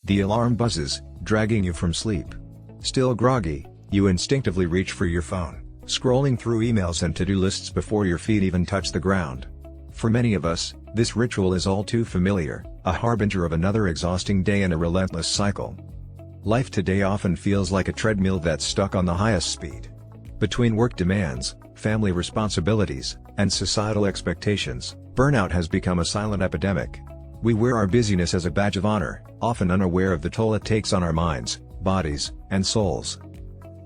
The alarm buzzes, dragging you from sleep. Still groggy, you instinctively reach for your phone, scrolling through emails and to-do lists before your feet even touch the ground. For many of us, this ritual is all too familiar, a harbinger of another exhausting day in a relentless cycle. Life today often feels like a treadmill that's stuck on the highest speed. Between work demands, family responsibilities, and societal expectations, burnout has become a silent epidemic. We wear our busyness as a badge of honor, often unaware of the toll it takes on our minds, bodies, and souls.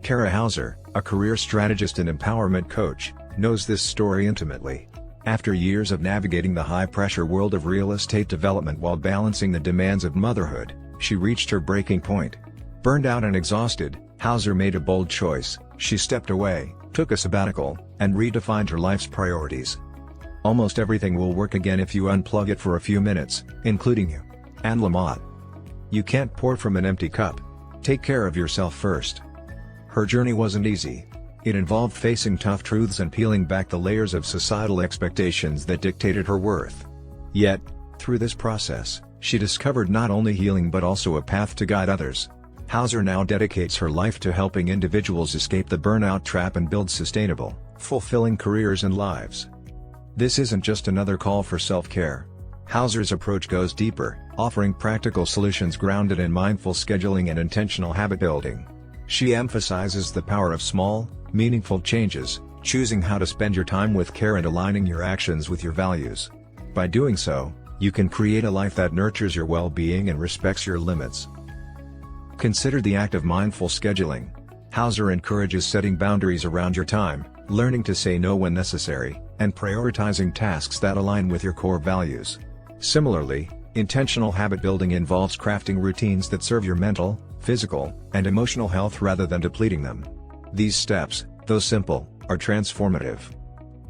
Kara Hauser, a career strategist and empowerment coach, knows this story intimately. After years of navigating the high-pressure world of real estate development while balancing the demands of motherhood, she reached her breaking point. Burned out and exhausted, Hauser made a bold choice. She stepped away, took a sabbatical, and redefined her life's priorities. Almost everything will work again if you unplug it for a few minutes, including you. Anne Lamott. You can't pour from an empty cup. Take care of yourself first. Her journey wasn't easy. It involved facing tough truths and peeling back the layers of societal expectations that dictated her worth. Yet, through this process, she discovered not only healing but also a path to guide others. Hauser now dedicates her life to helping individuals escape the burnout trap and build sustainable, fulfilling careers and lives. This isn't just another call for self-care. Hauser's approach goes deeper, offering practical solutions grounded in mindful scheduling and intentional habit building. She emphasizes the power of small, meaningful changes, choosing how to spend your time with care and aligning your actions with your values. By doing so, you can create a life that nurtures your well-being and respects your limits. Consider the act of mindful scheduling. Hauser encourages setting boundaries around your time, learning to say no when necessary, and prioritizing tasks that align with your core values. Similarly, intentional habit building involves crafting routines that serve your mental, physical, and emotional health rather than depleting them. These steps, though simple, are transformative.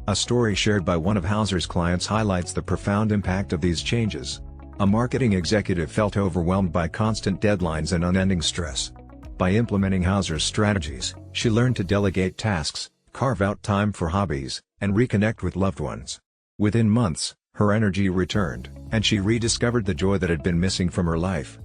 A story shared by one of Hauser's clients highlights the profound impact of these changes. A marketing executive felt overwhelmed by constant deadlines and unending stress. By implementing Hauser's strategies, she learned to delegate tasks, carve out time for hobbies, and reconnect with loved ones. Within months, her energy returned, and she rediscovered the joy that had been missing from her life.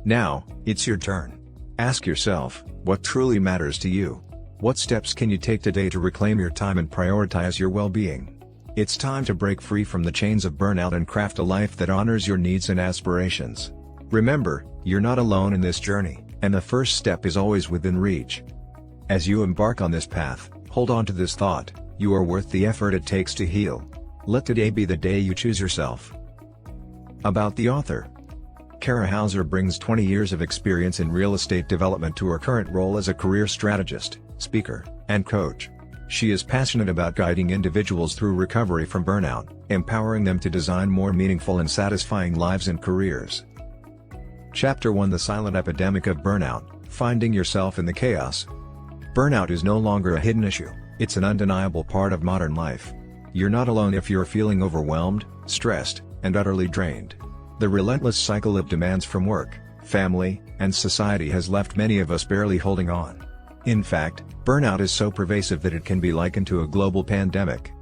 Now, it's your turn. Ask yourself, what truly matters to you? What steps can you take today to reclaim your time and prioritize your well-being? It's time to break free from the chains of burnout and craft a life that honors your needs and aspirations. Remember, you're not alone in this journey, and the first step is always within reach. As you embark on this path, hold on to this thought: you are worth the effort it takes to heal. Let today be the day you choose yourself. About the author. Kara Hauser brings 20 years of experience in real estate development to her current role as a career strategist, speaker, and coach. She is passionate about guiding individuals through recovery from burnout, empowering them to design more meaningful and satisfying lives and careers. Chapter 1: The Silent Epidemic of Burnout, Finding Yourself in the Chaos. Burnout is no longer a hidden issue, it's an undeniable part of modern life. You're not alone if you're feeling overwhelmed, stressed, and utterly drained. The relentless cycle of demands from work, family, and society has left many of us barely holding on. In fact, burnout is so pervasive that it can be likened to a global pandemic.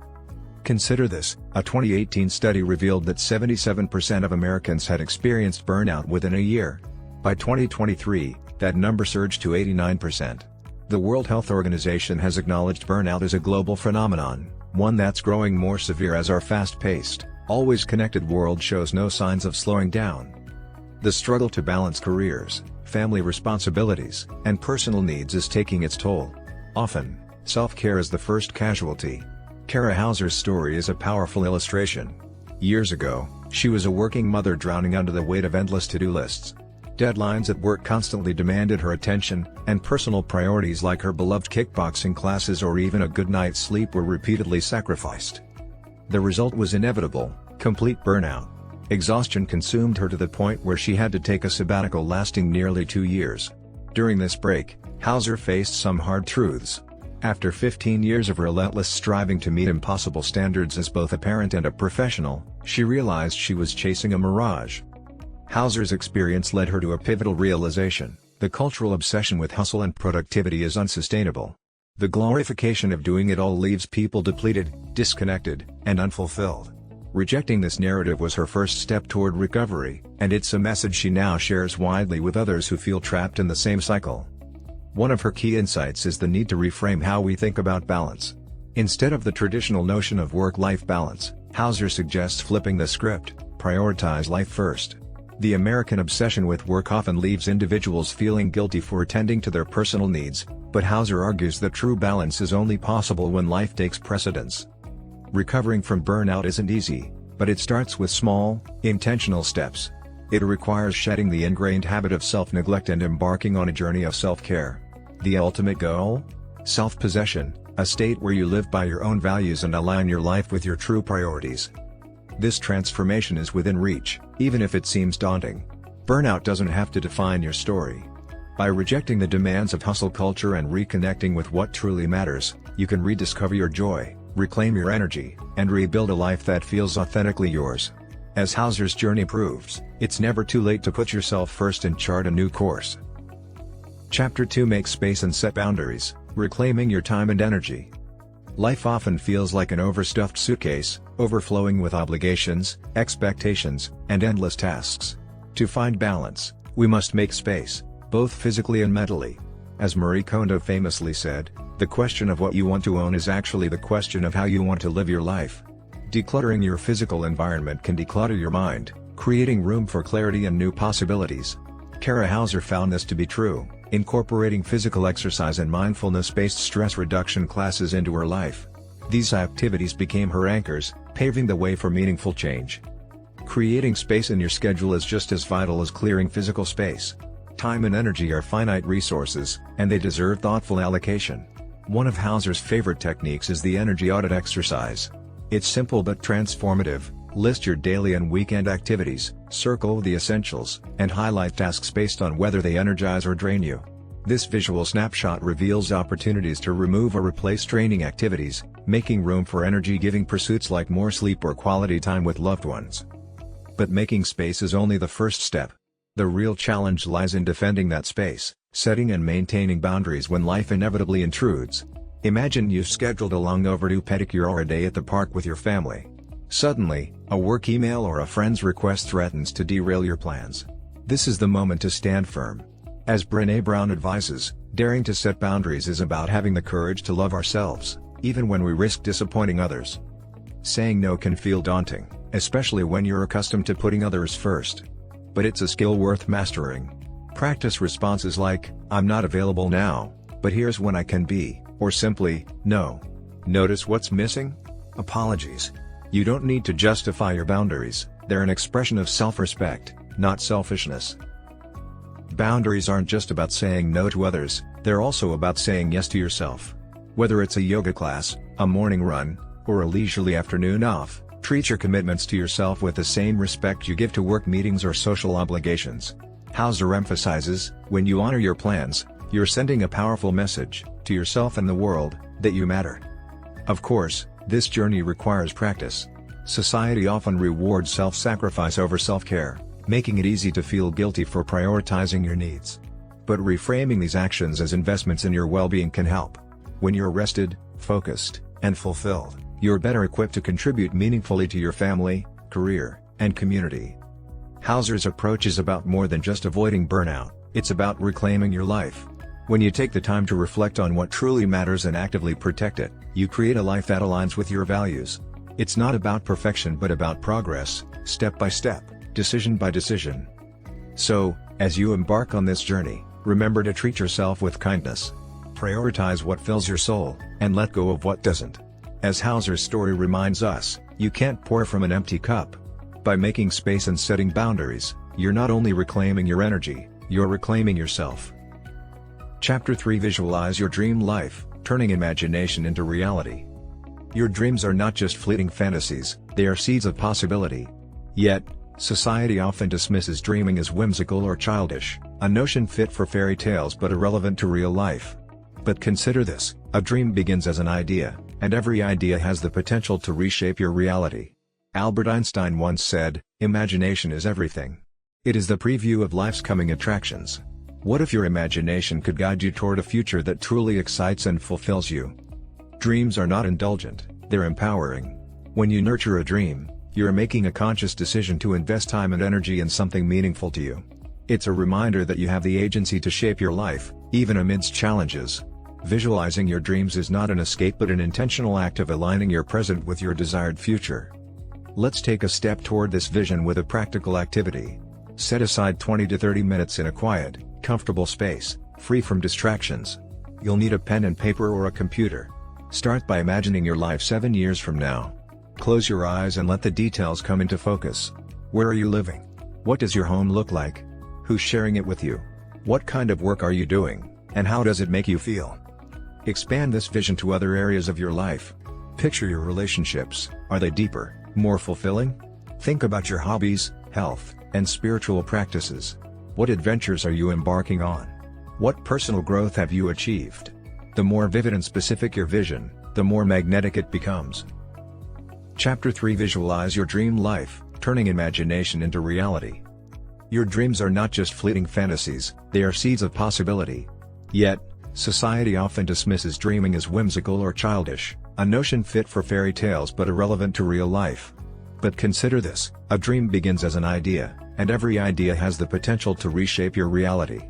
Consider this: a 2018 study revealed that 77% of Americans had experienced burnout within a year. By 2023, that number surged to 89%. The World Health Organization has acknowledged burnout as a global phenomenon, one that's growing more severe as our fast-paced, always connected world shows no signs of slowing down. The struggle to balance careers, family responsibilities, and personal needs is taking its toll. Often, self-care is the first casualty. Kara Hauser's story is a powerful illustration. Years ago, she was a working mother drowning under the weight of endless to-do lists. Deadlines at work constantly demanded her attention, and personal priorities like her beloved kickboxing classes or even a good night's sleep were repeatedly sacrificed. The result was inevitable: complete burnout. Exhaustion consumed her to the point where she had to take a sabbatical lasting nearly 2 years. During this break, Hauser faced some hard truths. After 15 years of relentless striving to meet impossible standards as both a parent and a professional, she realized she was chasing a mirage. Hauser's experience led her to a pivotal realization: the cultural obsession with hustle and productivity is unsustainable. The glorification of doing it all leaves people depleted, disconnected, and unfulfilled. Rejecting this narrative was her first step toward recovery, and it's a message she now shares widely with others who feel trapped in the same cycle. One of her key insights is the need to reframe how we think about balance. Instead of the traditional notion of work-life balance, 𝐤𝐬𝐧 suggests flipping the script: prioritize life first. The American obsession with work often leaves individuals feeling guilty for attending to their personal needs, but 𝐤𝐬𝐧 argues that true balance is only possible when life takes precedence. Recovering from burnout isn't easy, but it starts with small, intentional steps. It requires shedding the ingrained habit of self-neglect and embarking on a journey of self-care. The ultimate goal? Self-possession, a state where you live by your own values and align your life with your true priorities. This transformation is within reach, even if it seems daunting. Burnout doesn't have to define your story. By rejecting the demands of hustle culture and reconnecting with what truly matters, you can rediscover your joy, reclaim your energy, and rebuild a life that feels authentically yours. As 𝐤𝐬𝐧's journey proves, it's never too late to put yourself first and chart a new course. Chapter 2: Make space and set boundaries, reclaiming your time and energy. Life often feels like an overstuffed suitcase, overflowing with obligations, expectations, and endless tasks. To find balance, we must make space, both physically and mentally. As Marie Kondo famously said, the question of what you want to own is actually the question of how you want to live your life. Decluttering your physical environment can declutter your mind, creating room for clarity and new possibilities. 𝐤𝐬𝐧 found this to be true, incorporating physical exercise and mindfulness-based stress reduction classes into her life. These activities became her anchors, paving the way for meaningful change. Creating space in your schedule is just as vital as clearing physical space. Time and energy are finite resources, and they deserve thoughtful allocation. One of 𝐤𝐬𝐧's favorite techniques is the energy audit exercise. It's simple but transformative. List your daily and weekend activities, circle the essentials, and highlight tasks based on whether they energize or drain you. This visual snapshot reveals opportunities to remove or replace draining activities, making room for energy-giving pursuits like more sleep or quality time with loved ones. But making space is only the first step. The real challenge lies in defending that space, setting and maintaining boundaries when life inevitably intrudes. Imagine you've scheduled a long overdue pedicure or a day at the park with your family. Suddenly, a work email or a friend's request threatens to derail your plans. This is the moment to stand firm. As Brené Brown advises, daring to set boundaries is about having the courage to love ourselves, even when we risk disappointing others. Saying no can feel daunting, especially when you're accustomed to putting others first. But it's a skill worth mastering. Practice responses like, "I'm not available now, but here's when I can be," or simply, "No." Notice what's missing? Apologies. You don't need to justify your boundaries, they're an expression of self-respect, not selfishness. Boundaries aren't just about saying no to others, they're also about saying yes to yourself. Whether it's a yoga class, a morning run, or a leisurely afternoon off, treat your commitments to yourself with the same respect you give to work meetings or social obligations. 𝐤𝐬𝐧 emphasizes, when you honor your plans, you're sending a powerful message, to yourself and the world, that you matter. Of course, this journey requires practice. Society often rewards self-sacrifice over self-care, making it easy to feel guilty for prioritizing your needs. But reframing these actions as investments in your well-being can help. When you're rested, focused, and fulfilled, you're better equipped to contribute meaningfully to your family, career, and community. 𝐤𝐬𝐧's approach is about more than just avoiding burnout, it's about reclaiming your life. When you take the time to reflect on what truly matters and actively protect it, you create a life that aligns with your values. It's not about perfection but about progress, step by step, decision by decision. So, as you embark on this journey, remember to treat yourself with kindness. Prioritize what fills your soul, and let go of what doesn't. As 𝐤𝐬𝐧's story reminds us, you can't pour from an empty cup. By making space and setting boundaries, you're not only reclaiming your energy, you're reclaiming yourself. Chapter 3: Visualize your dream life, turning imagination into reality. Your dreams are not just fleeting fantasies, they are seeds of possibility. Yet, society often dismisses dreaming as whimsical or childish, a notion fit for fairy tales but irrelevant to real life. But consider this, a dream begins as an idea, and every idea has the potential to reshape your reality. Albert Einstein once said, "Imagination is everything. It is the preview of life's coming attractions." What if your imagination could guide you toward a future that truly excites and fulfills you? Dreams are not indulgent, they're empowering. When you nurture a dream, You are making a conscious decision to invest time and energy in something meaningful to you. It's a reminder that you have the agency to shape your life, even amidst challenges. Visualizing your dreams is not an escape but an intentional act of aligning your present with your desired future. Let's take a step toward this vision with a practical activity. Set aside 20 to 30 minutes in a quiet, comfortable space, free from distractions. You'll need a pen and paper or a computer. Start by imagining your life 7 years from now. Close your eyes and let the details come into focus. Where are you living? What does your home look like? Who's sharing it with you? What kind of work are you doing, and how does it make you feel? Expand this vision to other areas of your life. Picture your relationships. Are they deeper, more fulfilling? Think about your hobbies, health, and spiritual practices. What adventures are you embarking on? What personal growth have you achieved? The more vivid and specific your vision, the more magnetic it becomes. Chapter 3: Visualize your dream life, turning imagination into reality. Your dreams are not just fleeting fantasies, they are seeds of possibility. Yet, society often dismisses dreaming as whimsical or childish, a notion fit for fairy tales but irrelevant to real life. But consider this: a dream begins as an idea, and every idea has the potential to reshape your reality.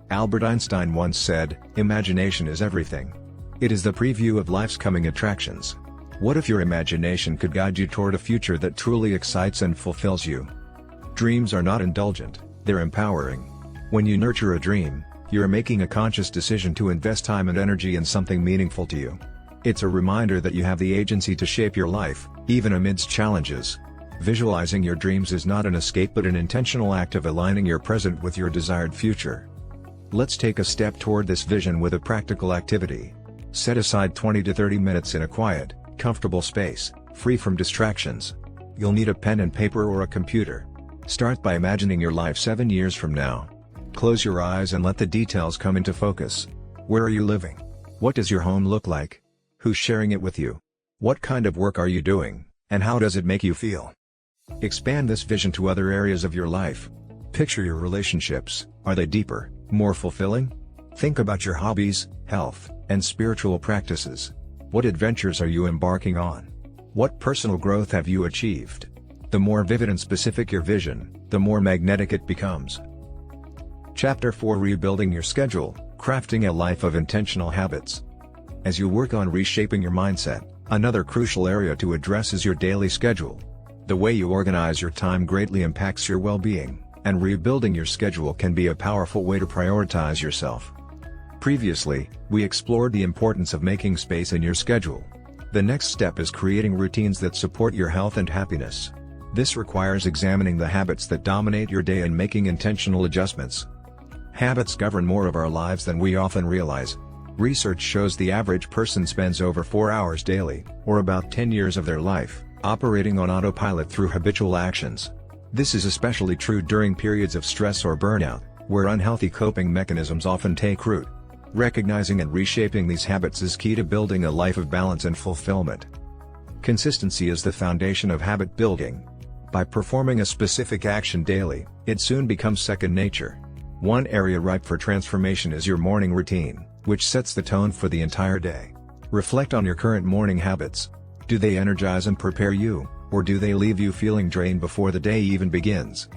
Albert Einstein once said, "Imagination is everything. It is the preview of life's coming attractions." What if your imagination could guide you toward a future that truly excites and fulfills you? Dreams are not indulgent, they're empowering. When you nurture a dream, you are making a conscious decision to invest time and energy in something meaningful to you. It's a reminder that you have the agency to shape your life, even amidst challenges. Visualizing your dreams is not an escape but an intentional act of aligning your present with your desired future. Let's take a step toward this vision with a practical activity. Set aside 20 to 30 minutes in a quiet, comfortable space, free from distractions. You'll need a pen and paper or a computer. Start by imagining your life 7 years from now. Close your eyes and let the details come into focus. Where are you living? What does your home look like? Who's sharing it with you? What kind of work are you doing, and how does it make you feel? Expand this vision to other areas of your life. Picture your relationships. Are they deeper, more fulfilling? Think about your hobbies, health, and spiritual practices. What adventures are you embarking on? What personal growth have you achieved? The more vivid and specific your vision, the more magnetic it becomes. Chapter 4: Rebuilding your schedule, crafting a life of intentional habits. As you work on reshaping your mindset, another crucial area to address is your daily schedule. The way you organize your time greatly impacts your well-being, and rebuilding your schedule can be a powerful way to prioritize yourself. Previously, we explored the importance of making space in your schedule. The next step is creating routines that support your health and happiness. This requires examining the habits that dominate your day and making intentional adjustments. Habits govern more of our lives than we often realize. Research shows the average person spends over 4 hours daily, or about 10 years of their life, operating on autopilot through habitual actions. This is especially true during periods of stress or burnout, where unhealthy coping mechanisms often take root. Recognizing and reshaping these habits is key to building a life of balance and fulfillment. Consistency is the foundation of habit building. By performing a specific action daily, it soon becomes second nature. One area ripe for transformation is your morning routine, which sets the tone for the entire day. Reflect on your current morning habits. Do they energize and prepare you, or do they leave you feeling drained before the day even begins?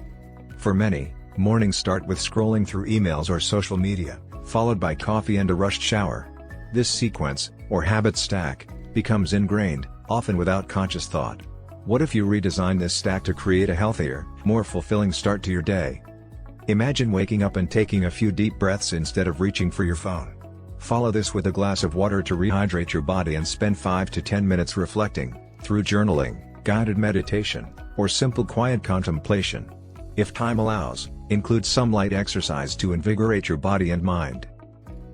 For many, mornings start with scrolling through emails or social media, followed by coffee and a rushed shower. This sequence, or habit stack, becomes ingrained, often without conscious thought. What if you redesign this stack to create a healthier, more fulfilling start to your day? Imagine waking up and taking a few deep breaths instead of reaching for your phone. Follow this with a glass of water to rehydrate your body and spend 5 to 10 minutes reflecting, through journaling, guided meditation, or simple quiet contemplation. If time allows, include some light exercise to invigorate your body and mind.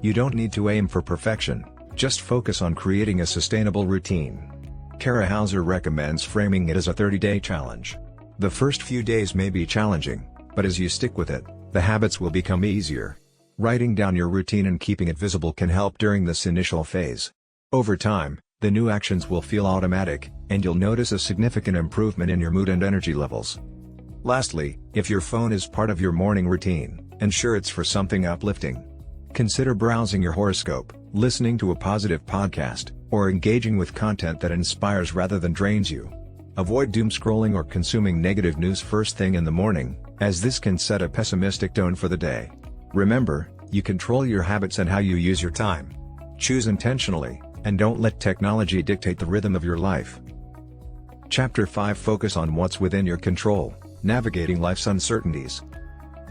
You don't need to aim for perfection, just focus on creating a sustainable routine. Kara Hauser recommends framing it as a 30-day challenge. The first few days may be challenging, but as you stick with it, the habits will become easier. Writing down your routine and keeping it visible can help during this initial phase. Over time, the new actions will feel automatic, and you'll notice a significant improvement in your mood and energy levels. Lastly, if your phone is part of your morning routine, ensure it's for something uplifting. Consider browsing your horoscope, listening to a positive podcast, or engaging with content that inspires rather than drains you. Avoid doom scrolling or consuming negative news first thing in the morning, as this can set a pessimistic tone for the day. Remember, you control your habits and how you use your time. Choose intentionally, and don't let technology dictate the rhythm of your life. Chapter 5 Focus on what's within your control, navigating life's uncertainties.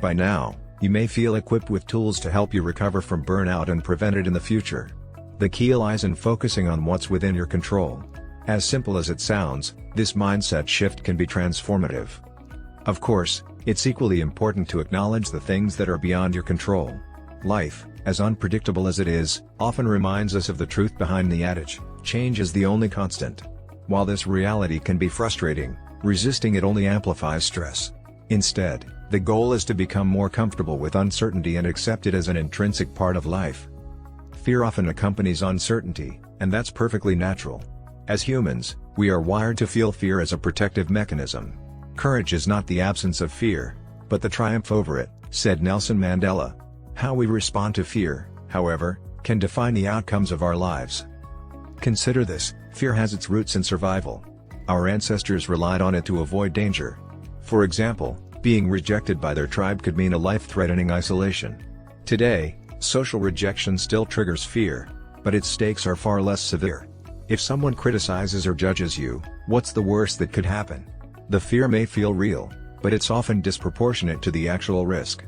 By now, you may feel equipped with tools to help you recover from burnout and prevent it in the future. The key lies in focusing on what's within your control. As simple as it sounds, this mindset shift can be transformative. Of course, it's equally important to acknowledge the things that are beyond your control. Life, as unpredictable as it is, often reminds us of the truth behind the adage, change is the only constant. While this reality can be frustrating, resisting it only amplifies stress. Instead, the goal is to become more comfortable with uncertainty and accept it as an intrinsic part of life. Fear often accompanies uncertainty, and that's perfectly natural. As humans, we are wired to feel fear as a protective mechanism. Courage is not the absence of fear, but the triumph over it, said Nelson Mandela. How we respond to fear, however, can define the outcomes of our lives. Consider this: fear has its roots in survival. Our ancestors relied on it to avoid danger. For example, being rejected by their tribe could mean a life-threatening isolation. Today, social rejection still triggers fear, but its stakes are far less severe. If someone criticizes or judges you, what's the worst that could happen? The fear may feel real, but it's often disproportionate to the actual risk.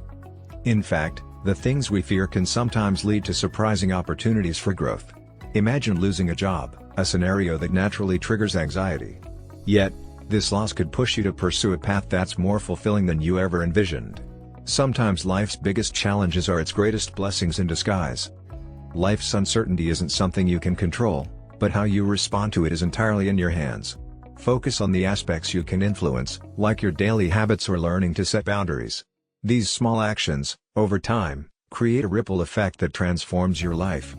In fact, the things we fear can sometimes lead to surprising opportunities for growth. Imagine losing a job, a scenario that naturally triggers anxiety. Yet, this loss could push you to pursue a path that's more fulfilling than you ever envisioned. Sometimes life's biggest challenges are its greatest blessings in disguise. Life's uncertainty isn't something you can control, but how you respond to it is entirely in your hands. Focus on the aspects you can influence, like your daily habits or learning to set boundaries. These small actions, over time, create a ripple effect that transforms your life.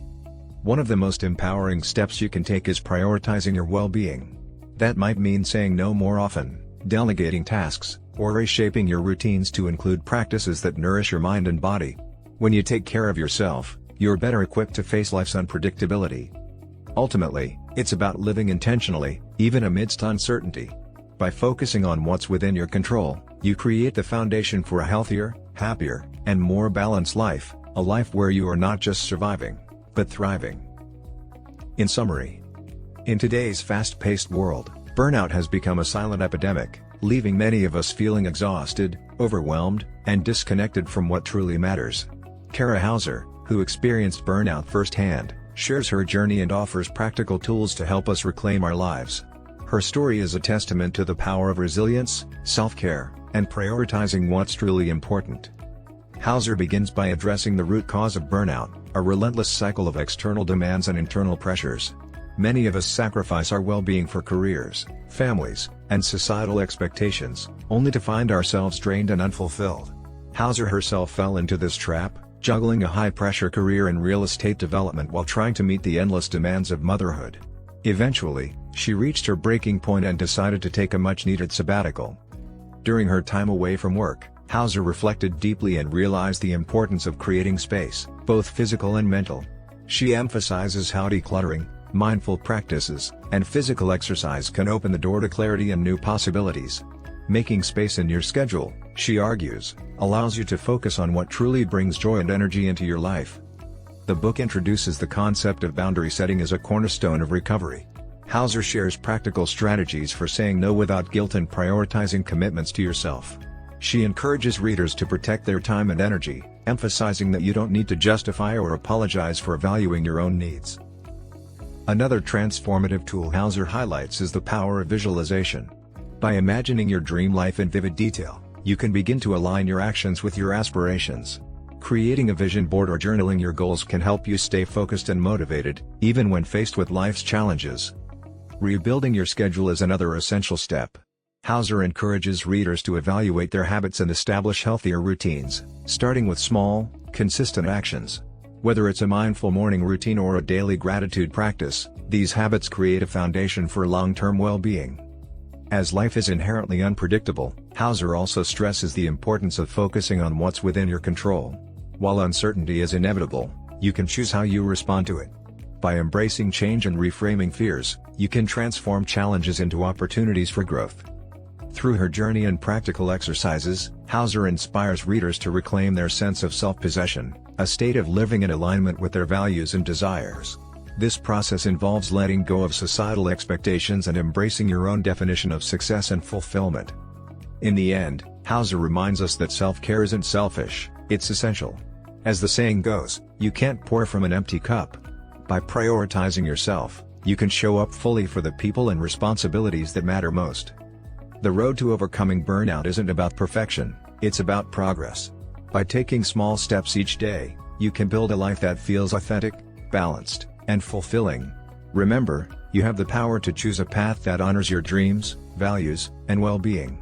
One of the most empowering steps you can take is prioritizing your well-being. That might mean saying no more often, delegating tasks, or reshaping your routines to include practices that nourish your mind and body. When you take care of yourself, you're better equipped to face life's unpredictability. Ultimately, it's about living intentionally, even amidst uncertainty. By focusing on what's within your control, you create the foundation for a healthier, happier, and more balanced life, a life where you are not just surviving, but thriving. In summary, in today's fast-paced world, burnout has become a silent epidemic, leaving many of us feeling exhausted, overwhelmed, and disconnected from what truly matters. Kara Hauser, who experienced burnout firsthand, shares her journey and offers practical tools to help us reclaim our lives. Her story is a testament to the power of resilience, self-care, and prioritizing what's truly important. Hauser begins by addressing the root cause of burnout, a relentless cycle of external demands and internal pressures. Many of us sacrifice our well-being for careers, families, and societal expectations, only to find ourselves drained and unfulfilled. Hauser herself fell into this trap, juggling a high-pressure career in real estate development while trying to meet the endless demands of motherhood. Eventually, she reached her breaking point and decided to take a much-needed sabbatical. During her time away from work, Hauser reflected deeply and realized the importance of creating space, both physical and mental. She emphasizes how decluttering, mindful practices, and physical exercise can open the door to clarity and new possibilities. Making space in your schedule, she argues, allows you to focus on what truly brings joy and energy into your life. The book introduces the concept of boundary setting as a cornerstone of recovery. Hauser shares practical strategies for saying no without guilt and prioritizing commitments to yourself. She encourages readers to protect their time and energy, emphasizing that you don't need to justify or apologize for valuing your own needs. Another transformative tool Hauser highlights is the power of visualization. By imagining your dream life in vivid detail, you can begin to align your actions with your aspirations. Creating a vision board or journaling your goals can help you stay focused and motivated, even when faced with life's challenges. Rebuilding your schedule is another essential step. Hauser encourages readers to evaluate their habits and establish healthier routines, starting with small, consistent actions. Whether it's a mindful morning routine or a daily gratitude practice, these habits create a foundation for long-term well-being. As life is inherently unpredictable, Hauser also stresses the importance of focusing on what's within your control. While uncertainty is inevitable, you can choose how you respond to it. By embracing change and reframing fears, you can transform challenges into opportunities for growth. Through her journey and practical exercises, 𝐤𝐬𝐧 inspires readers to reclaim their sense of self-possession, a state of living in alignment with their values and desires. This process involves letting go of societal expectations and embracing your own definition of success and fulfillment. In the end, 𝐤𝐬𝐧 reminds us that self-care isn't selfish, it's essential. As the saying goes, you can't pour from an empty cup. By prioritizing yourself, you can show up fully for the people and responsibilities that matter most. The road to overcoming burnout isn't about perfection, it's about progress. By taking small steps each day, you can build a life that feels authentic, balanced, and fulfilling. Remember, you have the power to choose a path that honors your dreams, values, and well-being.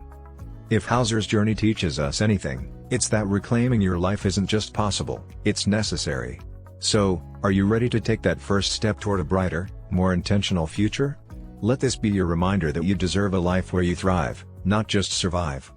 If 𝐤𝐬𝐧's journey teaches us anything, it's that reclaiming your life isn't just possible, it's necessary. So, are you ready to take that first step toward a brighter, more intentional future? Let this be your reminder that you deserve a life where you thrive, not just survive.